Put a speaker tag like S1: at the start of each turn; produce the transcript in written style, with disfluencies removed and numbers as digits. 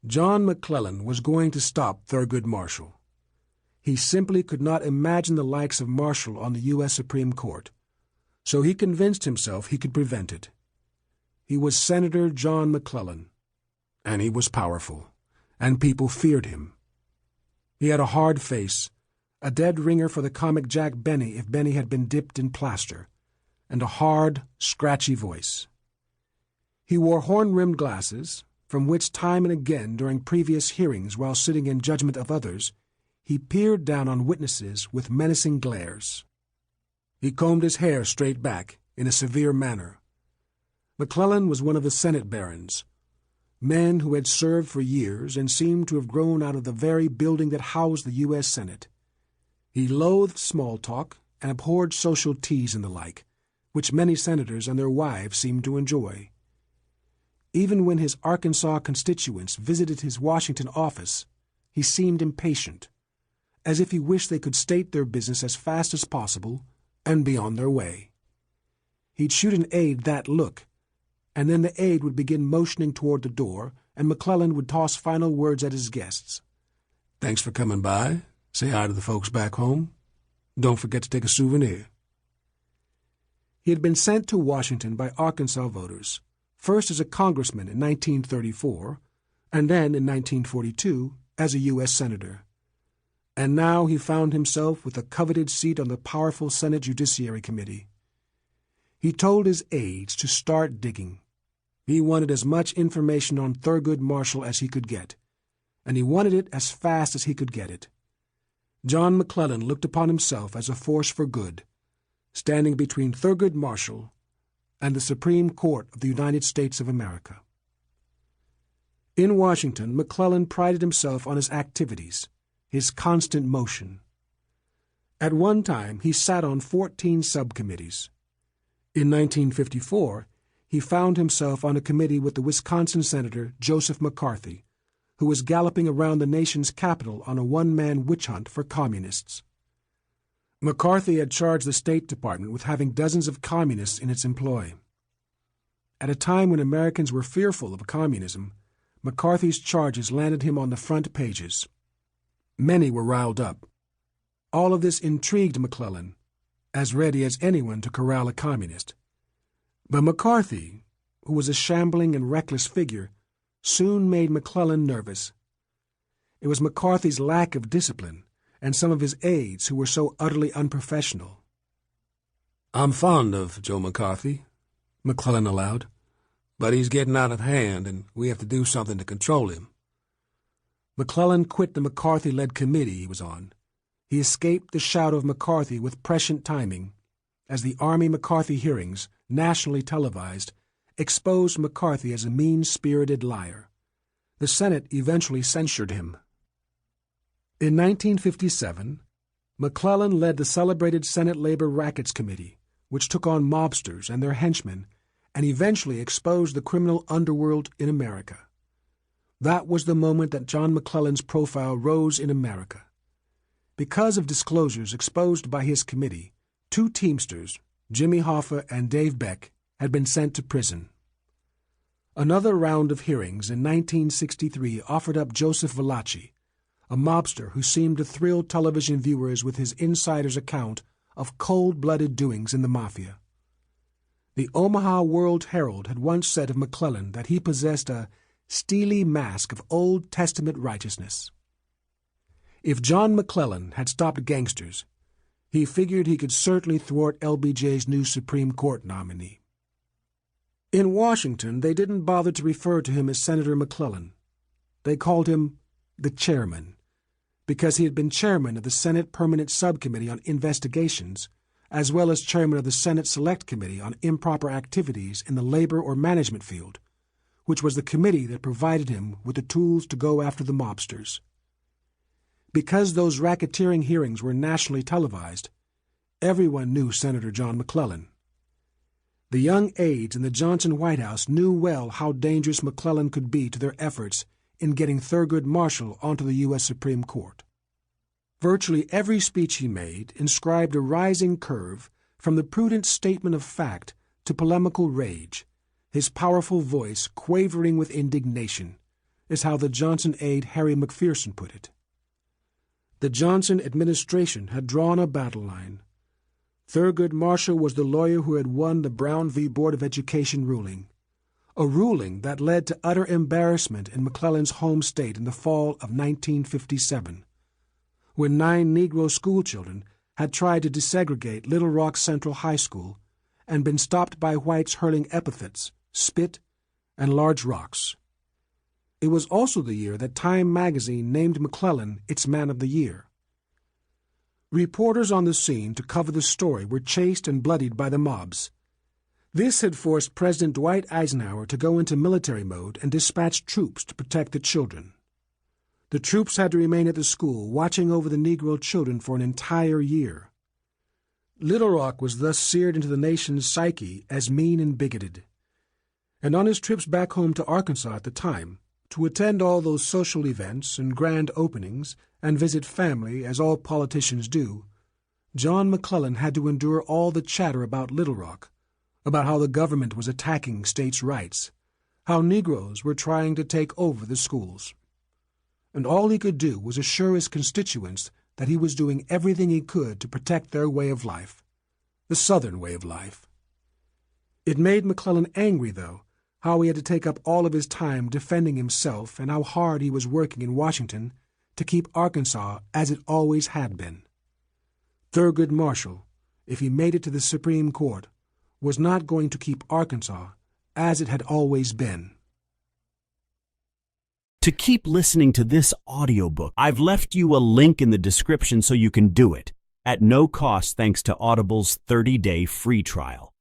S1: John McClellan was going to stop Thurgood Marshall. He simply could not imagine the likes of Marshall on the U.S. Supreme Court, so he convinced himself he could prevent it. He was Senator John McClellan, and he was powerful, and people feared him. He had a hard face, a dead ringer for the comic Jack Benny if Benny had been dipped in plaster, and a hard, scratchy voice. He wore horn-rimmed glasses, from which time and again during previous hearings while sitting in judgment of others, he peered down on witnesses with menacing glares. He combed his hair straight back, in a severe manner. McClellan was one of the Senate barons, men who had served for years and seemed to have grown out of the very building that housed the U.S. Senate. He loathed small talk and abhorred social teas and the like, which many senators and their wives seemed to enjoy. Even when his Arkansas constituents visited his Washington office, he seemed impatient, as if he wished they could state their business as fast as possible and be on their way. He'd shoot an aide that look, and then the aide would begin motioning toward the door, and McClellan would toss final words at his guests. "Thanks for coming by. Say hi to the folks back home. Don't forget to take a souvenir." He had been sent to Washington by Arkansas voters, first as a congressman in 1934, and then in 1942 as a U.S. Senator. And now he found himself with a coveted seat on the powerful Senate Judiciary Committee. He told his aides to start digging. He wanted as much information on Thurgood Marshall as he could get, and he wanted it as fast as he could get it. John McClellan looked upon himself as a force for good, standing between Thurgood Marshall and the Supreme Court of the United States of America. In Washington, McClellan prided himself on his activities, his constant motion. At one time, he sat on 14 subcommittees. In 1954, he found himself on a committee with the Wisconsin Senator Joseph McCarthy, who was galloping around the nation's capital on a one-man witch hunt for communists. McCarthy had charged the State Department with having dozens of communists in its employ. At a time when Americans were fearful of communism, McCarthy's charges landed him on the front pages. Many were riled up. All of this intrigued McClellan, as ready as anyone to corral a communist. But McCarthy, who was a shambling and reckless figure, soon made McClellan nervous. It was McCarthy's lack of discipline and some of his aides who were so utterly unprofessional. "I'm fond of Joe McCarthy," McClellan allowed, "but he's getting out of hand, and we have to do something to control him." McClellan quit the McCarthy-led committee he was on. He escaped the shadow of McCarthy with prescient timing, as the Army McCarthy hearings, nationally televised, exposed McCarthy as a mean-spirited liar. The Senate eventually censured him. In 1957, McClellan led the celebrated Senate Labor Rackets Committee, which took on mobsters and their henchmen and eventually exposed the criminal underworld in America. That was the moment that John McClellan's profile rose in America. Because of disclosures exposed by his committee, 2 Teamsters, Jimmy Hoffa and Dave Beck, had been sent to prison. Another round of hearings in 1963 offered up Joseph Valachi, a mobster who seemed to thrill television viewers with his insider's account of cold-blooded doings in the Mafia. The Omaha World-Herald had once said of McClellan that he possessed a steely mask of Old Testament righteousness. If John McClellan had stopped gangsters, he figured he could certainly thwart LBJ's new Supreme Court nominee. In Washington, they didn't bother to refer to him as Senator McClellan. They called him the chairman, because he had been chairman of the Senate Permanent Subcommittee on Investigations, as well as chairman of the Senate Select Committee on Improper Activities in the Labor or Management field, which was the committee that provided him with the tools to go after the mobsters. Because those racketeering hearings were nationally televised, everyone knew Senator John McClellan. The young aides in the Johnson White House knew well how dangerous McClellan could be to their efforts in getting Thurgood Marshall onto the U.S. Supreme Court. Virtually every speech he made inscribed a rising curve from the prudent statement of fact to polemical rage, his powerful voice quavering with indignation, is how the Johnson aide Harry McPherson put it. The Johnson administration had drawn a battle line. Thurgood Marshall was the lawyer who had won the Brown v. Board of Education ruling, a ruling that led to utter embarrassment in McClellan's home state in the fall of 1957, when 9 Negro schoolchildren had tried to desegregate Little Rock Central High School and been stopped by whites hurling epithets, spit, and large rocks. It was also the year that Time magazine named McClellan its Man of the Year. Reporters on the scene to cover the story were chased and bloodied by the mobs. This had forced President Dwight Eisenhower to go into military mode and dispatch troops to protect the children. The troops had to remain at the school, watching over the Negro children for an entire year. Little Rock was thus seared into the nation's psyche as mean and bigoted. And on his trips back home to Arkansas at the time, to attend all those social events and grand openings and visit family as all politicians do, John McClellan had to endure all the chatter about Little Rock, about how the government was attacking states' rights, how Negroes were trying to take over the schools. And all he could do was assure his constituents that he was doing everything he could to protect their way of life, the Southern way of life. It made McClellan angry, though, how he had to take up all of his time defending himself and how hard he was working in Washington to keep Arkansas as it always had been. Thurgood Marshall, if he made it to the Supreme Court, was not going to keep Arkansas as it had always been.
S2: To keep listening to this audiobook, I've left you a link in the description so you can do it, at no cost thanks to Audible's 30-day free trial.